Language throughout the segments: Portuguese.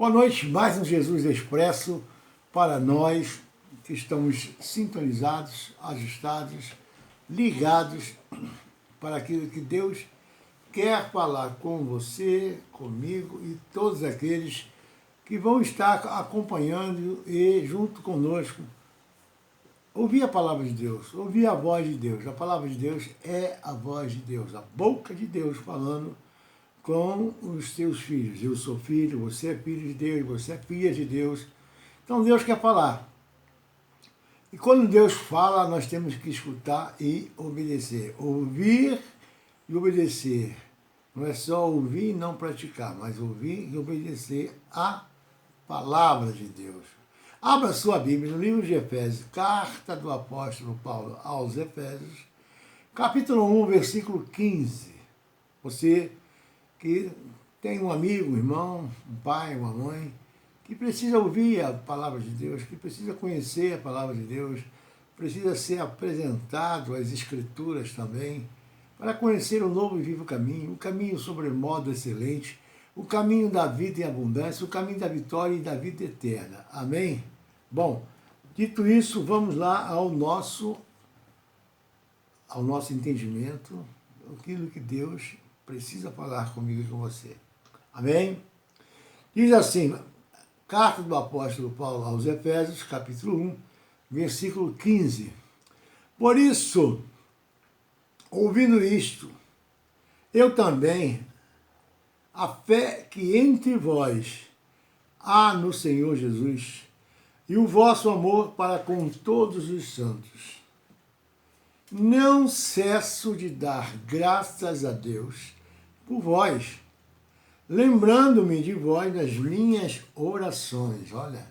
Boa noite, mais um Jesus Expresso para nós que estamos sintonizados, ajustados, ligados para aquilo que Deus quer falar com você, comigo e todos aqueles que vão estar acompanhando e junto conosco. Ouvir a palavra de Deus, ouvir a voz de Deus. A palavra de Deus é a voz de Deus, a boca de Deus falando com os seus filhos. Eu sou filho, você é filho de Deus, você é filha de Deus. Então Deus quer falar. E quando Deus fala, nós temos que escutar e obedecer. Ouvir e obedecer. Não é só ouvir e não praticar, mas ouvir e obedecer a palavra de Deus. Abra sua Bíblia no livro de Efésios, carta do apóstolo Paulo aos Efésios, capítulo 1, versículo 15. Você que tem um amigo, um irmão, um pai, uma mãe, que precisa ouvir a palavra de Deus, que precisa conhecer a palavra de Deus, precisa ser apresentado às Escrituras também, para conhecer o novo e vivo caminho, o caminho sobremodo excelente, o caminho da vida em abundância, o caminho da vitória e da vida eterna. Amém? Bom, dito isso, vamos lá ao nosso entendimento, aquilo que Deus precisa falar comigo e com você. Amém? Diz assim, carta do apóstolo Paulo aos Efésios, capítulo 1, versículo 15. Por isso, ouvindo isto, eu também, a fé que entre vós há no Senhor Jesus e o vosso amor para com todos os santos, não cesso de dar graças a Deus por vós, lembrando-me de vós nas minhas orações, olha,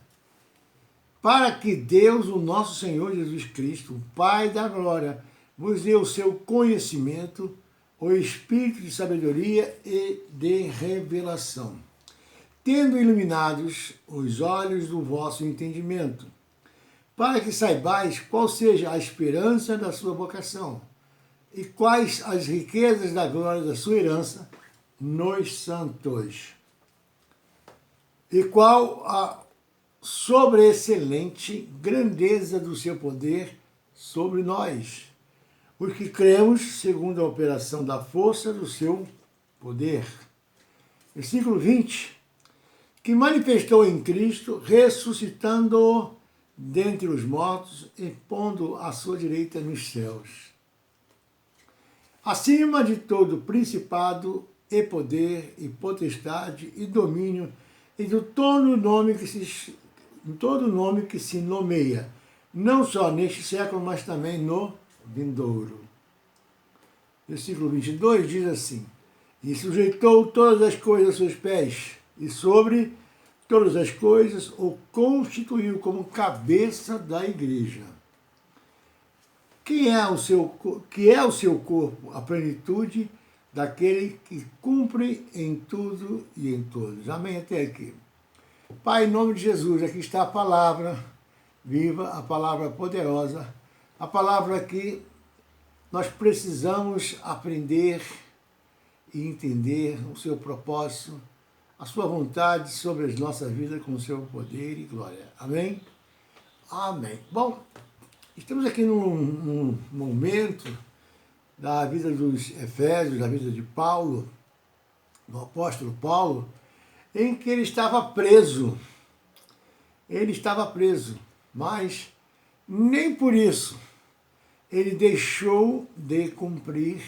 para que Deus, o nosso Senhor Jesus Cristo, o Pai da glória, vos dê o seu conhecimento, o espírito de sabedoria e de revelação, tendo iluminados os olhos do vosso entendimento, para que saibais qual seja a esperança da sua vocação, e quais as riquezas da glória da sua herança nos santos, e qual a sobreexcelente grandeza do seu poder sobre nós, os que cremos segundo a operação da força do seu poder. Versículo 20, que manifestou em Cristo, ressuscitando-o dentre os mortos e pondo à sua direita nos céus, acima de todo principado e poder e potestade e domínio e de todo nome que se nomeia, não só neste século, mas também no vindouro. Versículo 22 diz assim, e sujeitou todas as coisas aos seus pés, e sobre todas as coisas o constituiu como cabeça da igreja, que é o seu corpo, a plenitude daquele que cumpre em tudo e em todos. Amém? Até aqui. Pai, em nome de Jesus, aqui está a palavra viva, a palavra poderosa, a palavra que nós precisamos aprender e entender o seu propósito, a sua vontade sobre as nossas vidas com o seu poder e glória. Amém? Amém. Bom, estamos aqui num momento da vida dos Efésios, da vida de Paulo, do apóstolo Paulo, em que ele estava preso. Ele estava preso, mas nem por isso ele deixou de cumprir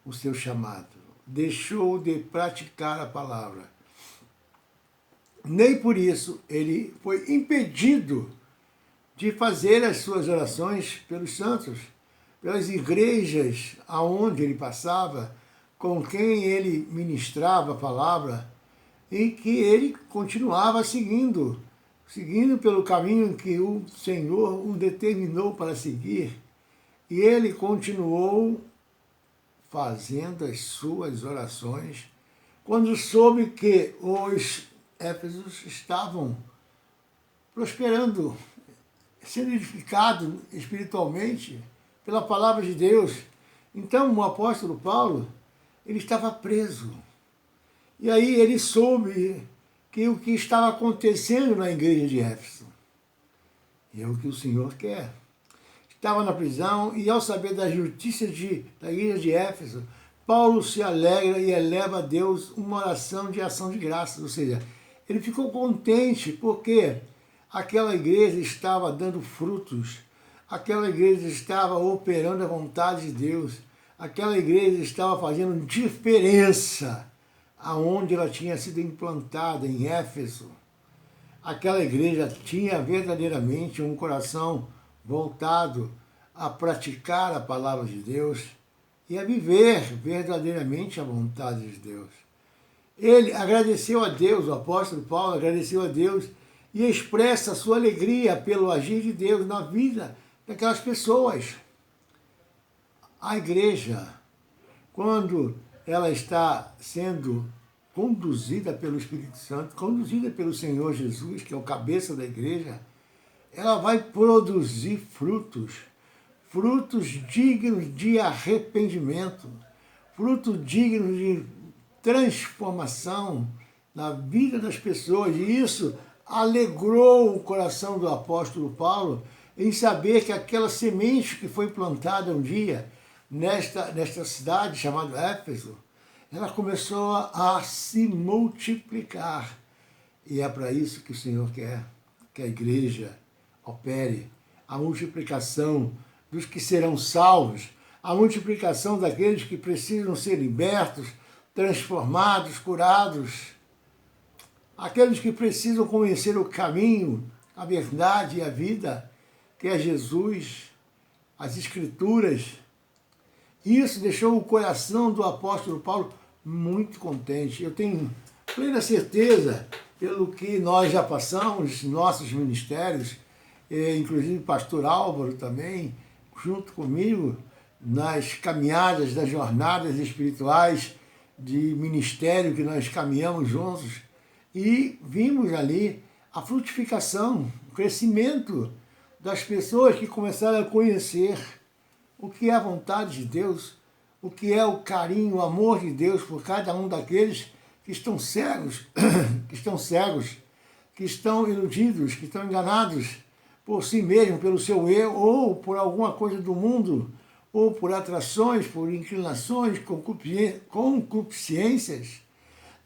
o seu chamado, deixou de praticar a palavra. Nem por isso ele foi impedido de fazer as suas orações pelos santos, pelas igrejas aonde ele passava, com quem ele ministrava a palavra, e que ele continuava seguindo pelo caminho que o Senhor o determinou para seguir. E ele continuou fazendo as suas orações quando soube que os Éfesos estavam prosperando, sendo edificados espiritualmente pela palavra de Deus. Então o apóstolo Paulo, ele estava preso. E aí ele soube que o que estava acontecendo na igreja de Éfeso. E é o que o Senhor quer. Estava na prisão e, ao saber da justiça da igreja de Éfeso, Paulo se alegra e eleva a Deus uma oração de ação de graças. Ou seja, ele ficou contente porque aquela igreja estava dando frutos, aquela igreja estava operando a vontade de Deus, aquela igreja estava fazendo diferença aonde ela tinha sido implantada, em Éfeso. Aquela igreja tinha verdadeiramente um coração voltado a praticar a palavra de Deus e a viver verdadeiramente a vontade de Deus. Ele agradeceu a Deus, o apóstolo Paulo agradeceu a Deus e expressa a sua alegria pelo agir de Deus na vida daquelas pessoas. A igreja, quando ela está sendo conduzida pelo Espírito Santo, conduzida pelo Senhor Jesus, que é o cabeça da igreja, ela vai produzir frutos, frutos dignos de arrependimento, frutos dignos de transformação na vida das pessoas. E isso alegrou o coração do apóstolo Paulo em saber que aquela semente que foi plantada um dia nesta cidade chamada Éfeso, ela começou a se multiplicar. E é para isso que o Senhor quer que a igreja opere a multiplicação dos que serão salvos, a multiplicação daqueles que precisam ser libertos, transformados, curados, aqueles que precisam conhecer o caminho, a verdade e a vida, que é Jesus, as Escrituras. Isso deixou o coração do apóstolo Paulo muito contente. Eu tenho plena certeza, pelo que nós já passamos, nossos ministérios, inclusive o pastor Álvaro também, junto comigo, nas caminhadas, das jornadas espirituais de ministério que nós caminhamos juntos, e vimos ali a frutificação, o crescimento das pessoas que começaram a conhecer o que é a vontade de Deus, o que é o carinho, o amor de Deus por cada um daqueles que estão cegos, que estão iludidos, que estão enganados por si mesmo, pelo seu eu, ou por alguma coisa do mundo, ou por atrações, por inclinações, concupiscências.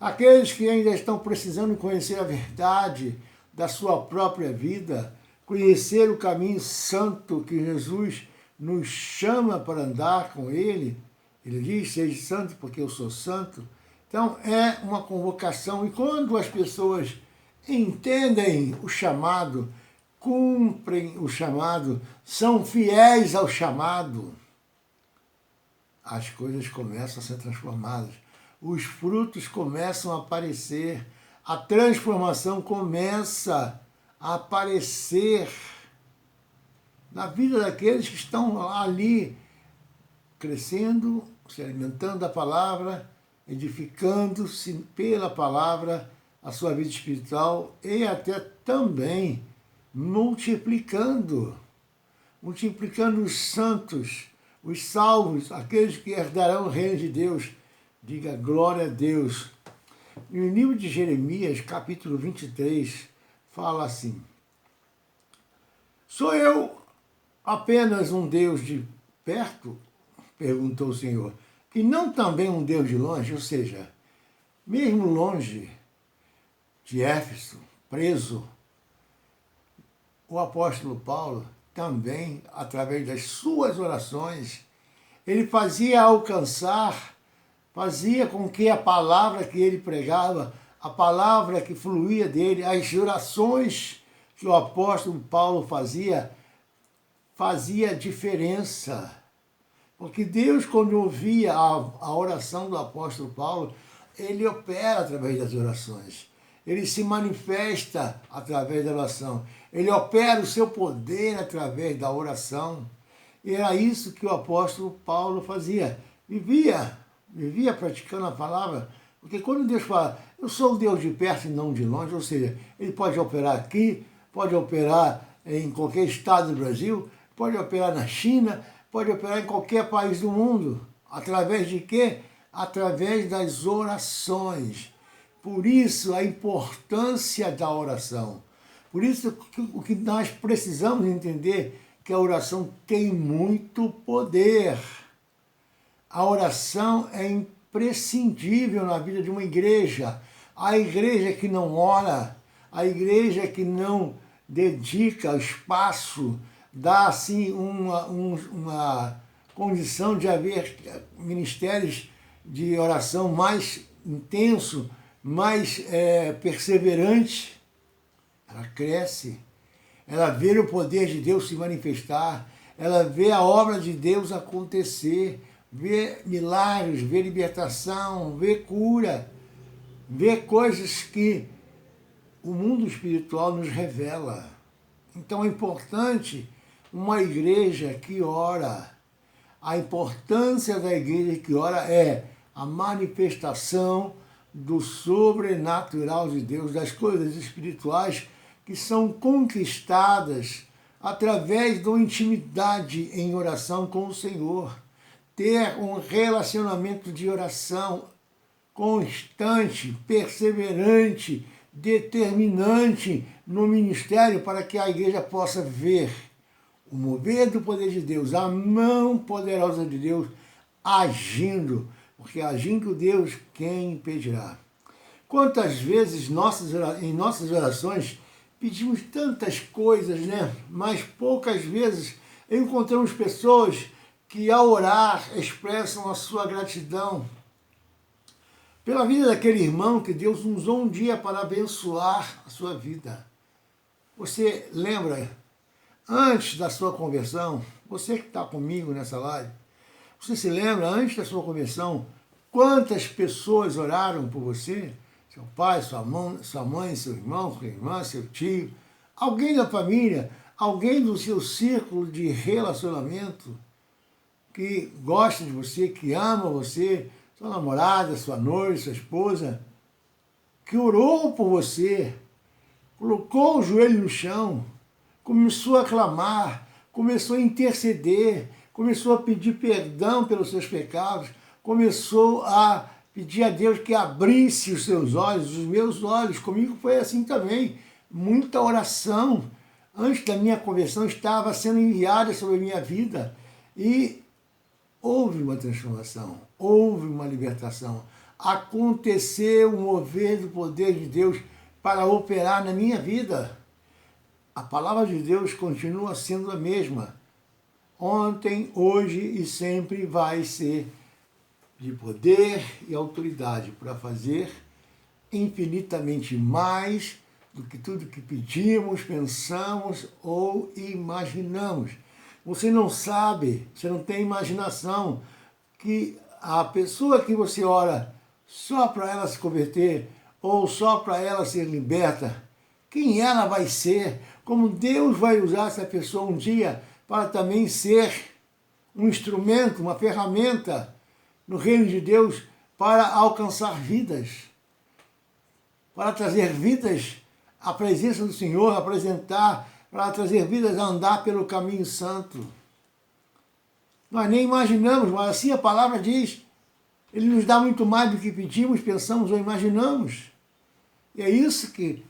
Aqueles que ainda estão precisando conhecer a verdade da sua própria vida, conhecer o caminho santo que Jesus nos chama para andar com Ele. Ele diz, seja santo porque eu sou santo. Então é uma convocação, e quando as pessoas entendem o chamado, cumprem o chamado, são fiéis ao chamado, as coisas começam a ser transformadas, os frutos começam a aparecer, a transformação começa a aparecer na vida daqueles que estão ali crescendo, se alimentando da palavra, edificando-se pela palavra a sua vida espiritual e até também multiplicando os santos, os salvos, aqueles que herdarão o reino de Deus. Diga glória a Deus. No livro de Jeremias, capítulo 23, fala assim: sou eu apenas um Deus de perto? Perguntou o Senhor. E não também um Deus de longe? Ou seja, mesmo longe de Éfeso, preso, o apóstolo Paulo também, através das suas orações, ele fazia alcançar, fazia com que a palavra que ele pregava, a palavra que fluía dele, as orações que o apóstolo Paulo fazia diferença. Porque Deus, quando ouvia a oração do apóstolo Paulo, ele opera através das orações. Ele se manifesta através da oração. Ele opera o seu poder através da oração. E era isso que o apóstolo Paulo fazia. Vivia praticando a palavra. Porque quando Deus fala, eu sou o Deus de perto e não de longe, ou seja, ele pode operar aqui, pode operar em qualquer estado do Brasil, pode operar na China, pode operar em qualquer país do mundo. Através de quê? Através das orações. Por isso a importância da oração. Por isso o que nós precisamos entender que a oração tem muito poder. A oração é imprescindível na vida de uma igreja. A igreja que não ora, a igreja que não dedica espaço, dá assim uma condição de haver ministérios de oração mais intenso, mais perseverante, ela cresce, ela vê o poder de Deus se manifestar, ela vê a obra de Deus acontecer, vê milagres, vê libertação, vê cura, vê coisas que o mundo espiritual nos revela. Então é importante uma igreja que ora. A importância da igreja que ora é a manifestação do sobrenatural de Deus, das coisas espirituais que são conquistadas através da intimidade em oração com o Senhor. Ter um relacionamento de oração constante, perseverante, determinante no ministério para que a igreja possa ver o mover do poder de Deus, a mão poderosa de Deus agindo, porque agindo Deus, quem impedirá? Quantas vezes em nossas orações pedimos tantas coisas, né? Mas poucas vezes encontramos pessoas que ao orar expressam a sua gratidão pela vida daquele irmão que Deus usou um dia para abençoar a sua vida. Você lembra, antes da sua conversão, você que está comigo nessa live, você se lembra, antes da sua conversão, quantas pessoas oraram por você? Seu pai, sua mãe, seu irmão, sua irmã, seu tio, alguém da família, alguém do seu círculo de relacionamento que gosta de você, que ama você, sua namorada, sua noiva, sua esposa, que orou por você, colocou o joelho no chão, começou a clamar, começou a interceder, começou a pedir perdão pelos seus pecados, começou a pedir a Deus que abrisse os seus olhos, os meus olhos. Comigo foi assim também. Muita oração. Antes da minha conversão estava sendo enviada sobre a minha vida e houve uma transformação, houve uma libertação. Aconteceu um mover do poder de Deus para operar na minha vida. A palavra de Deus continua sendo a mesma. Ontem, hoje e sempre vai ser de poder e autoridade para fazer infinitamente mais do que tudo que pedimos, pensamos ou imaginamos. Você não sabe, você não tem imaginação que a pessoa que você ora só para ela se converter ou só para ela ser liberta, quem ela vai ser, como Deus vai usar essa pessoa um dia para também ser um instrumento, uma ferramenta no reino de Deus para alcançar vidas, para trazer vidas à presença do Senhor, apresentar, para trazer vidas a andar pelo caminho santo. Nós nem imaginamos, mas assim a palavra diz, Ele nos dá muito mais do que pedimos, pensamos ou imaginamos. E é isso que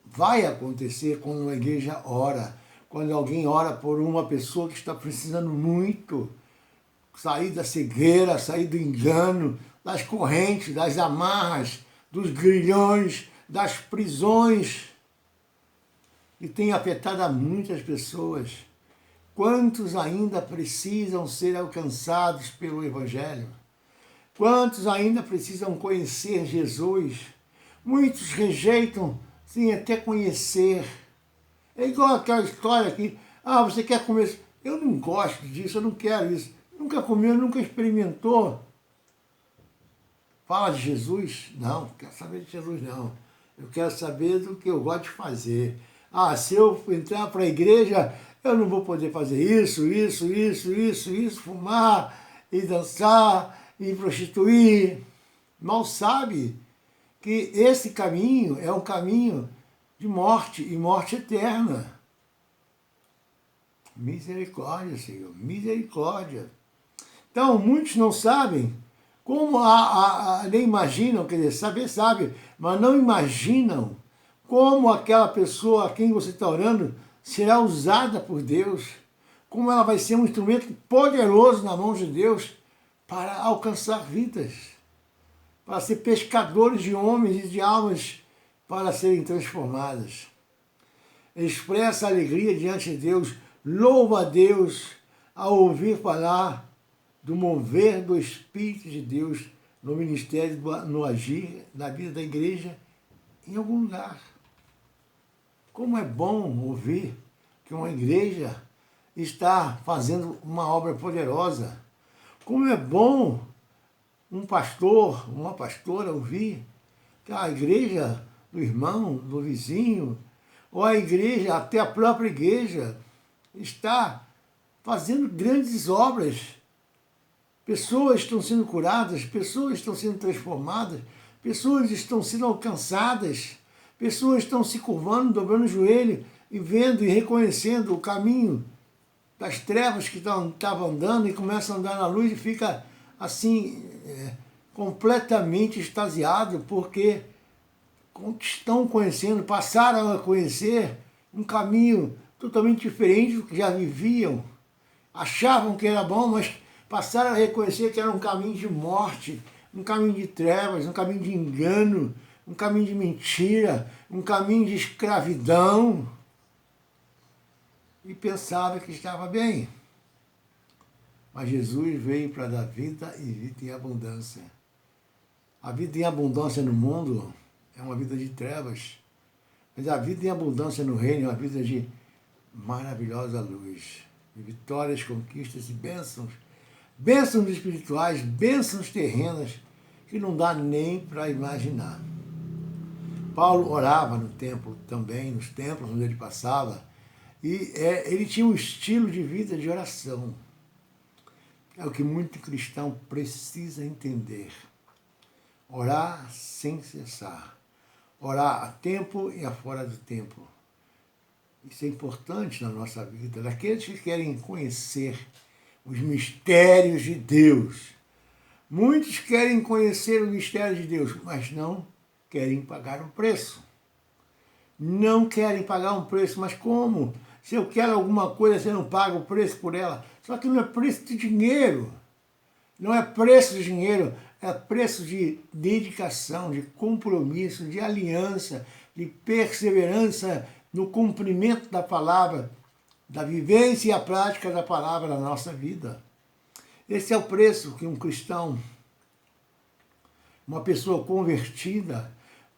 vai acontecer quando uma igreja ora, quando alguém ora por uma pessoa que está precisando muito sair da cegueira, sair do engano, das correntes, das amarras, dos grilhões, das prisões, que tem afetado a muitas pessoas. Quantos ainda precisam ser alcançados pelo Evangelho? Quantos ainda precisam conhecer Jesus? Muitos rejeitam sem até conhecer. É igual aquela história aqui, você quer comer? Eu não gosto disso, eu não quero isso. Nunca comeu, nunca experimentou. Fala de Jesus? Não, não quero saber de Jesus não. Eu quero saber do que eu gosto de fazer. Se eu entrar para a igreja, eu não vou poder fazer isso, fumar e dançar e prostituir. Mal sabe que esse caminho é um caminho de morte e morte eterna. Misericórdia, Senhor, misericórdia. Então, muitos não sabem, Como nem imaginam, quer dizer, saber sabe, mas não imaginam como aquela pessoa a quem você está orando será usada por Deus, como ela vai ser um instrumento poderoso na mão de Deus para alcançar vidas, para ser pescadores de homens e de almas para serem transformadas. Expressa alegria diante de Deus, louva a Deus ao ouvir falar do mover do Espírito de Deus no ministério, no agir, na vida da igreja, em algum lugar. Como é bom ouvir que uma igreja está fazendo uma obra poderosa. Como é bom um pastor, uma pastora ouvir que a igreja do irmão, do vizinho, ou a igreja, até a própria igreja, está fazendo grandes obras. Pessoas estão sendo curadas, pessoas estão sendo transformadas, pessoas estão sendo alcançadas, pessoas estão se curvando, dobrando o joelho e vendo e reconhecendo o caminho das trevas que estavam andando e começam a andar na luz e fica assim, completamente extasiado, porque estão conhecendo, passaram a conhecer um caminho totalmente diferente do que já viviam. Achavam que era bom, mas passaram a reconhecer que era um caminho de morte, um caminho de trevas, um caminho de engano, um caminho de mentira, um caminho de escravidão. E pensava que estava bem. Mas Jesus veio para dar vida e vida em abundância. A vida em abundância no mundo é uma vida de trevas, mas a vida em abundância no reino é uma vida de maravilhosa luz, de vitórias, conquistas e bênçãos, bênçãos espirituais, bênçãos terrenas, que não dá nem para imaginar. Paulo orava no templo também, nos templos onde ele passava, e ele tinha um estilo de vida de oração. É o que muito cristão precisa entender. Orar sem cessar. Orar a tempo e a fora do tempo. Isso é importante na nossa vida. Daqueles que querem conhecer os mistérios de Deus. Muitos querem conhecer o mistério de Deus, mas não querem pagar um preço. Não querem pagar um preço, mas como? Se eu quero alguma coisa, você não paga o preço por ela. Só que não é preço de dinheiro. Não é preço de dinheiro, é preço de dedicação, de compromisso, de aliança, de perseverança no cumprimento da palavra, da vivência e a prática da palavra na nossa vida. Esse é o preço que um cristão, uma pessoa convertida,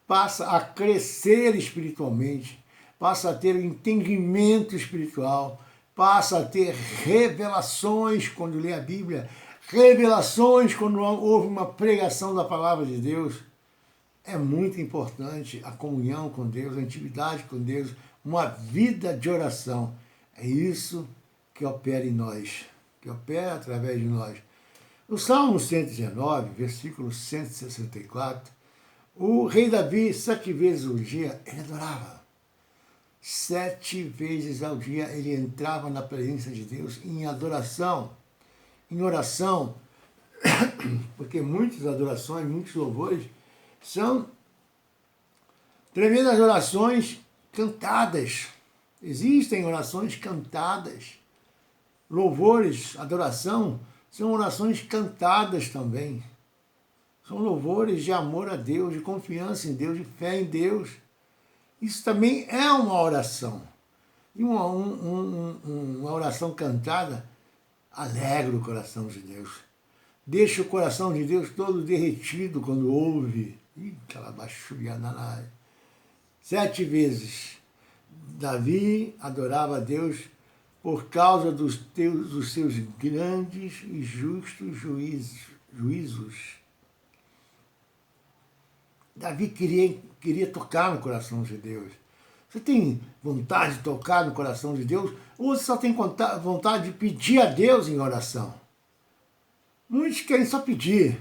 passa a crescer espiritualmente, passa a ter entendimento espiritual, passa a ter revelações quando lê a Bíblia, revelações quando houve uma pregação da palavra de Deus. É muito importante a comunhão com Deus, a intimidade com Deus, uma vida de oração. É isso que opera em nós, que opera através de nós. No Salmo 119, versículo 164, o rei Davi, 7 vezes ao dia, ele adorava. 7 vezes ao dia ele entrava na presença de Deus em adoração, em oração, porque muitas adorações, muitos louvores são tremendas orações cantadas. Existem orações cantadas. Louvores, adoração, são orações cantadas também. São louvores de amor a Deus, de confiança em Deus, de fé em Deus. Isso também é uma oração. E uma oração cantada alegra o coração de Deus. Deixa o coração de Deus todo derretido quando ouve. 7 vezes Davi adorava a Deus por causa dos seus grandes e justos juízos. Davi queria tocar no coração de Deus. Você tem vontade de tocar no coração de Deus? Ou você só tem vontade de pedir a Deus em oração? Muitos querem só pedir.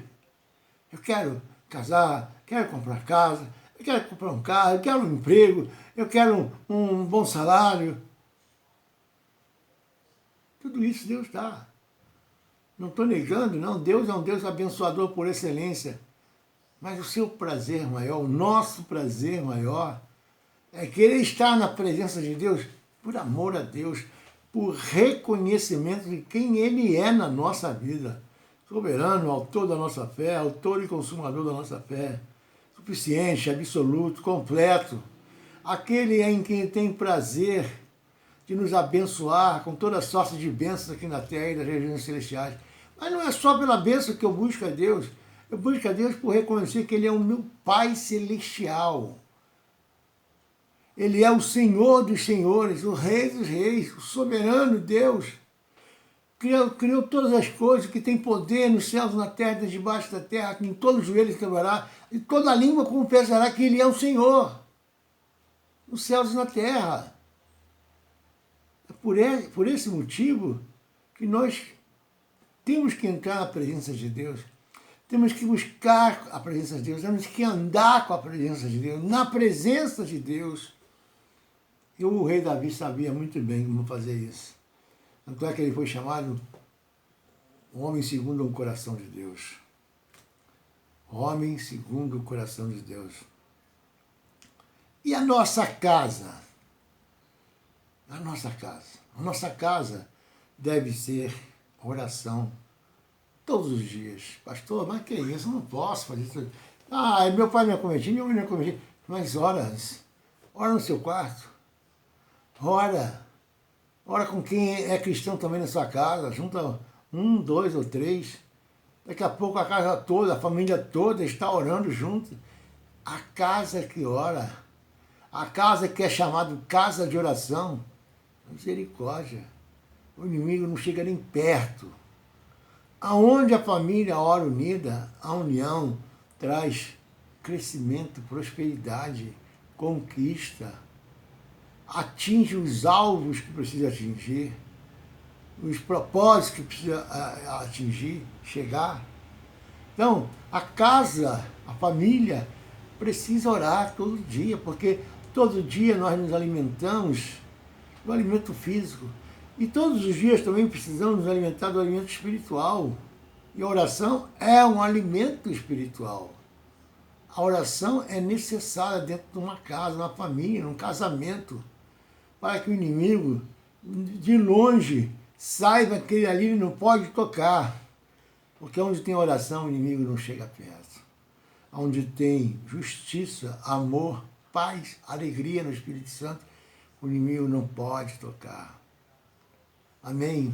Eu quero casar, quero comprar casa, eu quero comprar um carro, eu quero um emprego, eu quero um bom salário. Tudo isso Deus dá. Não estou negando, não. Deus é um Deus abençoador por excelência. Mas o seu prazer maior, o nosso prazer maior, é querer estar na presença de Deus por amor a Deus, por reconhecimento de quem Ele é na nossa vida. Soberano, autor da nossa fé, autor e consumador da nossa fé. Suficiente, absoluto, completo. Aquele em quem tem prazer de nos abençoar com toda sorte de bênçãos aqui na terra e nas regiões celestiais. Mas não é só pela bênção que eu busco a Deus. Eu busco a Deus por reconhecer que Ele é o meu Pai Celestial. Ele é o Senhor dos Senhores, o Rei dos Reis, o soberano Deus. Criou todas as coisas, que tem poder nos céus, na terra e debaixo da terra, que em todos os joelhos quebrará, e toda língua confessará que Ele é o Senhor, nos céus e na terra. É por esse motivo que nós temos que entrar na presença de Deus, temos que buscar a presença de Deus, temos que andar com a presença de Deus, na presença de Deus. E o rei Davi sabia muito bem como fazer isso. Tanto é que ele foi chamado o homem segundo o coração de Deus. Homem segundo o coração de Deus. E a nossa casa? A nossa casa. A nossa casa deve ser oração todos os dias. Pastor, mas que isso? Eu não posso fazer isso. Ah, meu pai não é convertido, minha mãe não é convertida. Mas ora no seu quarto. Ora com quem é cristão também na sua casa. Junta 1, 2 ou 3. Daqui a pouco a casa toda, a família toda está orando junto. A casa que ora, a casa que é chamada casa de oração, misericórdia. O inimigo não chega nem perto. Aonde a família ora unida, a união traz crescimento, prosperidade, conquista, atinge os alvos que precisa atingir, os propósitos que precisa atingir, chegar. Então, a casa, a família, precisa orar todo dia, porque todo dia nós nos alimentamos do alimento físico. E todos os dias também precisamos nos alimentar do alimento espiritual. E a oração é um alimento espiritual. A oração é necessária dentro de uma casa, uma família, num casamento, para que o inimigo, de longe, saiba que ele ali não pode tocar. Porque onde tem oração, o inimigo não chega perto. Onde tem justiça, amor, paz, alegria no Espírito Santo, o inimigo não pode tocar. Amém?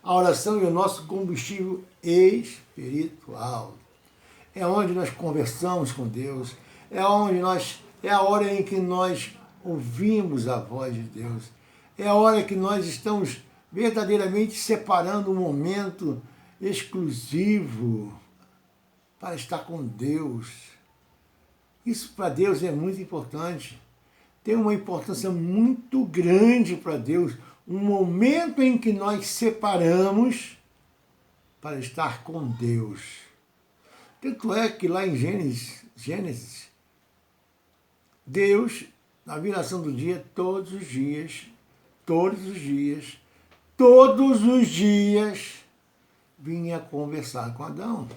A oração é o nosso combustível espiritual. É onde nós conversamos com Deus. É a hora em que nós ouvimos a voz de Deus. É a hora que nós estamos verdadeiramente separando um momento exclusivo para estar com Deus. Isso para Deus é muito importante. Tem uma importância muito grande para Deus. Um momento em que nós separamos para estar com Deus. Tanto é que lá em Gênesis, Deus, na viração do dia, todos os dias, vinha conversar com Adão.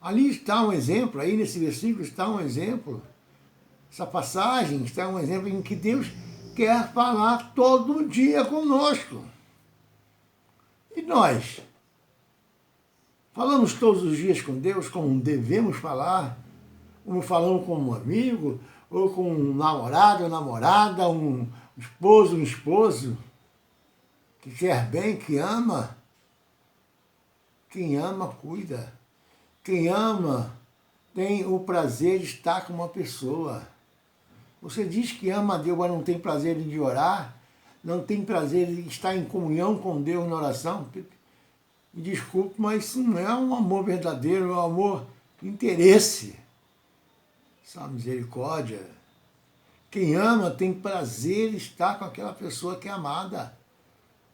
Ali está um exemplo, aí nesse versículo está um exemplo. Essa passagem está um exemplo em que Deus quer falar todo dia conosco. E nós? Falamos todos os dias com Deus como devemos falar? Como falamos com um amigo, ou com um namorado ou namorada, um esposo que quer bem, que ama? Quem ama, cuida. Quem ama tem o prazer de estar com uma pessoa. Você diz que ama a Deus, mas não tem prazer de orar, não tem prazer de estar em comunhão com Deus na oração. Me desculpe, mas isso não é um amor verdadeiro, é um amor de interesse. Essa misericórdia. Quem ama tem prazer de estar com aquela pessoa que é amada.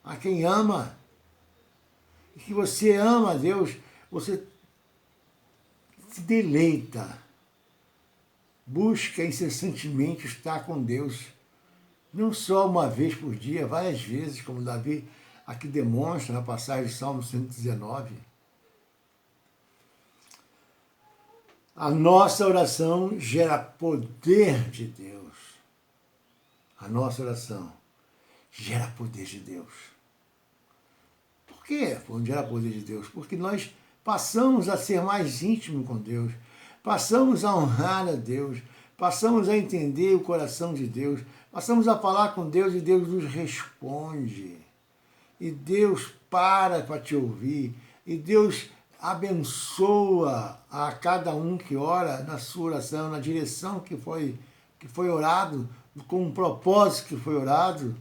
A quem ama, e que você ama a Deus, você se deleita. Busca incessantemente estar com Deus. Não só uma vez por dia, várias vezes, como Davi. aqui demonstra na passagem de Salmo 119. A nossa oração gera poder de Deus. A nossa oração gera poder de Deus. Por quê? Gera poder de Deus? Porque nós passamos a ser mais íntimos com Deus, passamos a honrar a Deus, passamos a entender o coração de Deus, passamos a falar com Deus e Deus nos responde. E Deus para te ouvir, e Deus abençoa a cada um que ora na sua oração, na direção que foi orado, com um propósito que foi orado,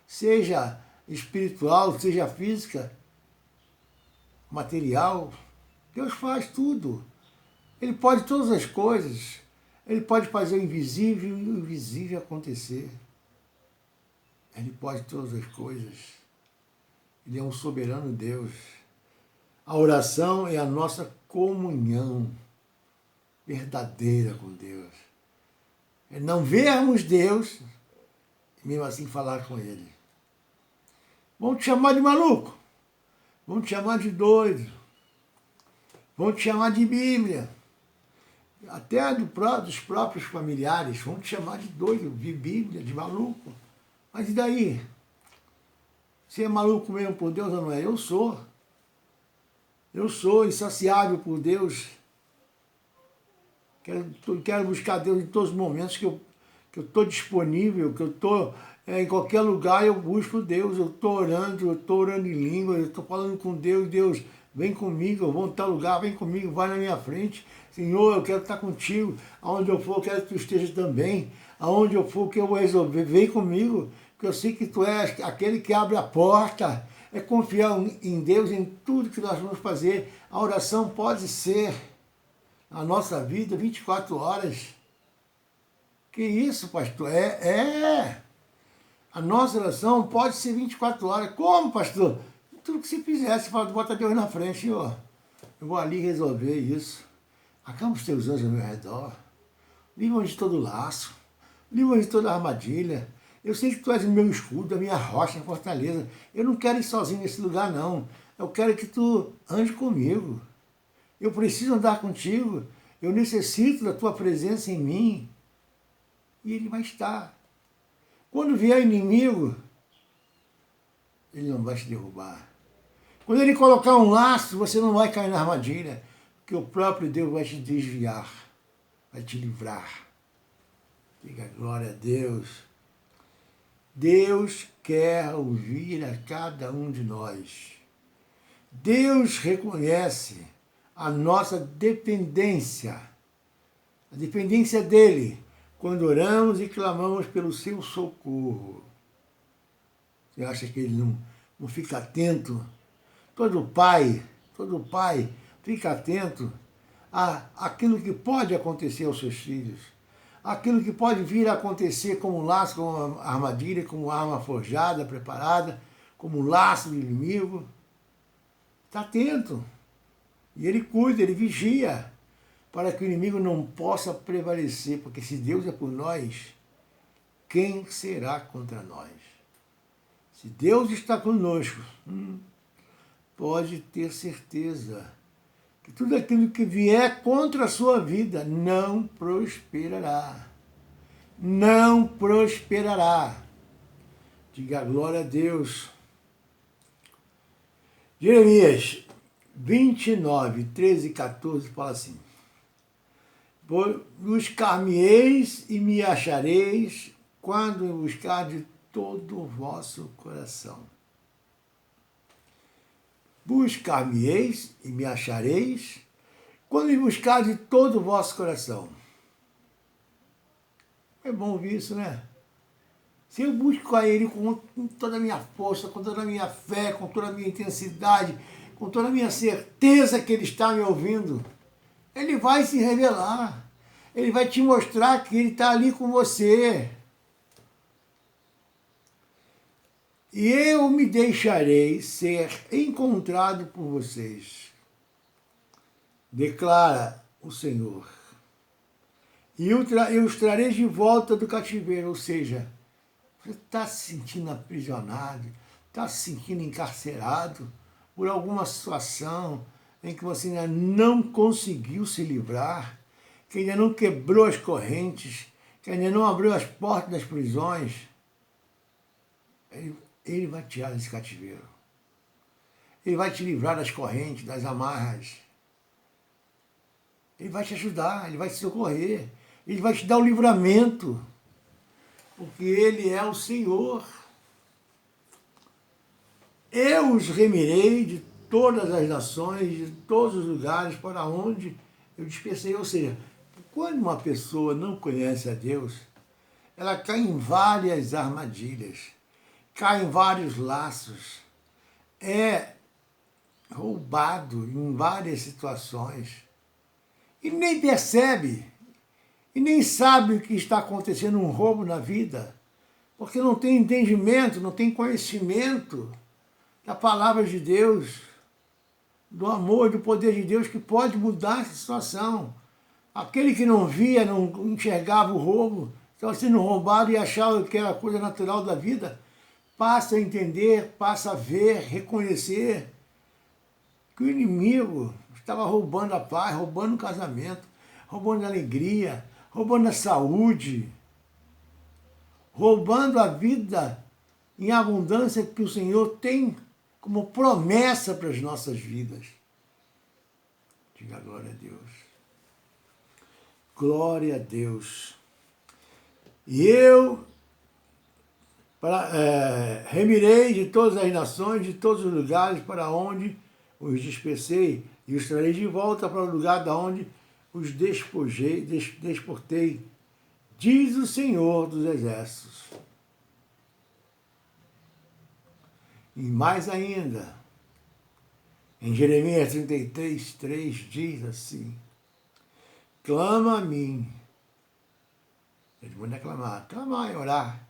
seja espiritual, seja física, material. Deus faz tudo. Ele pode todas as coisas. Ele pode fazer o invisível e o invisível acontecer. Ele pode todas as coisas. Ele é um soberano Deus. A oração é a nossa comunhão verdadeira com Deus. É não vermos Deus e mesmo assim falar com Ele. Vão te chamar de maluco, vão te chamar de doido, vão te chamar de Bíblia, até dos próprios familiares vão te chamar de doido, de Bíblia, de maluco. Mas e daí? Você é maluco mesmo por Deus ou não é? Eu sou. Eu sou insaciável por Deus. Quero buscar Deus em todos os momentos que eu estou disponível, que eu estou em qualquer lugar, eu busco Deus. Eu estou orando em língua, eu estou falando com Deus. Deus, vem comigo, eu vou em tal lugar, vem comigo, vai na minha frente. Senhor, eu quero estar contigo. Aonde eu for, eu quero que tu esteja também. Aonde eu for, que eu vou resolver, vem comigo. Porque eu sei que tu és aquele que abre a porta. É confiar em Deus em tudo que nós vamos fazer. A oração pode ser a nossa vida 24 horas. Que isso, pastor? A nossa oração pode ser 24 horas. Como, pastor? Tudo que você fizer, você fala, bota Deus na frente, Senhor. Eu vou ali resolver isso. Acalma os teus anjos ao meu redor. Livra-me de todo laço. Livra-me de toda armadilha. Eu sei que tu és o meu escudo, a minha rocha, a fortaleza. Eu não quero ir sozinho nesse lugar, não. Eu quero que tu ande comigo. Eu preciso andar contigo. Eu necessito da tua presença em mim. E ele vai estar. Quando vier inimigo, ele não vai te derrubar. Quando ele colocar um laço, você não vai cair na armadilha. Porque o próprio Deus vai te desviar. Vai te livrar. Diga glória a Deus. Deus quer ouvir a cada um de nós. Deus reconhece a nossa dependência, a dependência dEle, quando oramos e clamamos pelo seu socorro. Você acha que Ele não fica atento? Todo pai fica atento àquilo que pode acontecer aos seus filhos. Aquilo que pode vir a acontecer como laço, como armadilha, como arma forjada, preparada, como laço do inimigo. Está atento. E ele cuida, ele vigia, para que o inimigo não possa prevalecer, porque se Deus é por nós, quem será contra nós? Se Deus está conosco, pode ter certeza que tudo aquilo que vier contra a sua vida não prosperará. Não prosperará. Diga glória a Deus. Jeremias 29, 13 e 14 fala assim: buscar-me-eis e me achareis quando me buscar de todo o vosso coração. Buscar-me-eis e me achareis quando me buscar de todo o vosso coração. É bom ouvir isso, né? Se eu busco a Ele com toda a minha força, com toda a minha fé, com toda a minha intensidade, com toda a minha certeza que Ele está me ouvindo, Ele vai se revelar. Ele vai te mostrar que Ele está ali com você. E eu me deixarei ser encontrado por vocês, declara o Senhor. E eu os trarei de volta do cativeiro, ou seja, você está se sentindo aprisionado, está se sentindo encarcerado por alguma situação em que você ainda não conseguiu se livrar, que ainda não quebrou as correntes, que ainda não abriu as portas das prisões, Ele vai tirar desse cativeiro. Ele vai te livrar das correntes, das amarras. Ele vai te ajudar, Ele vai te socorrer. Ele vai te dar o livramento, porque Ele é o Senhor. Eu os remirei de todas as nações, de todos os lugares para onde eu dispersei. Ou seja, quando uma pessoa não conhece a Deus, ela cai em várias armadilhas, cai em vários laços, é roubado em várias situações e nem percebe, e nem sabe o que está acontecendo, um roubo na vida, porque não tem entendimento, não tem conhecimento da palavra de Deus, do amor, do poder de Deus que pode mudar essa situação. Aquele que não via, não enxergava o roubo, estava sendo roubado e achava que era coisa natural da vida, passa a entender, passa a ver, reconhecer que o inimigo estava roubando a paz, roubando o casamento, roubando a alegria, roubando a saúde, roubando a vida em abundância que o Senhor tem como promessa para as nossas vidas. Diga glória a Deus. Glória a Deus. E eu remirei de todas as nações, de todos os lugares para onde os dispersei, e os trarei de volta para o lugar da onde os desportei, diz o Senhor dos Exércitos. E mais ainda, em Jeremias 33, 3 diz assim: clama a mim. Ele manda clamar. Clamar é orar.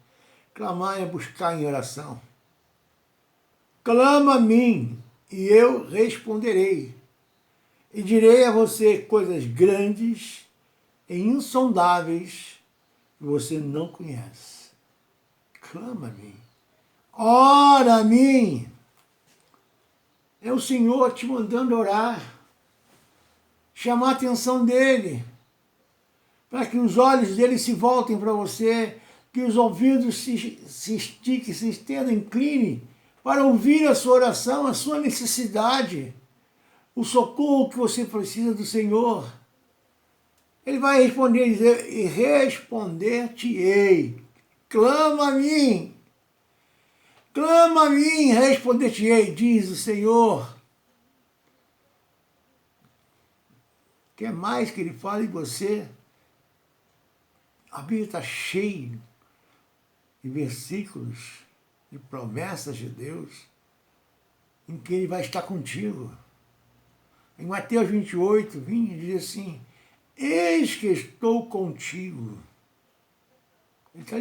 Clamar é buscar em oração. Clama a mim e eu responderei. E direi a você coisas grandes e insondáveis que você não conhece. Clama a mim. Ora a mim. É o Senhor te mandando orar. Chamar a atenção dEle. Para que os olhos dEle se voltem para você. Que os ouvidos se estiquem, se estendam, inclinem. Para ouvir a sua oração, a sua necessidade. O socorro que você precisa do Senhor. Ele vai responder e dizer: e responder-te-ei. Clama a mim. Clama a mim, responder-te-ei, diz o Senhor. Quer mais que Ele fale em você? A Bíblia está cheia de versículos, de promessas de Deus, em que Ele vai estar contigo. Em Mateus 28, 20, diz assim: eis que estou contigo. Ele está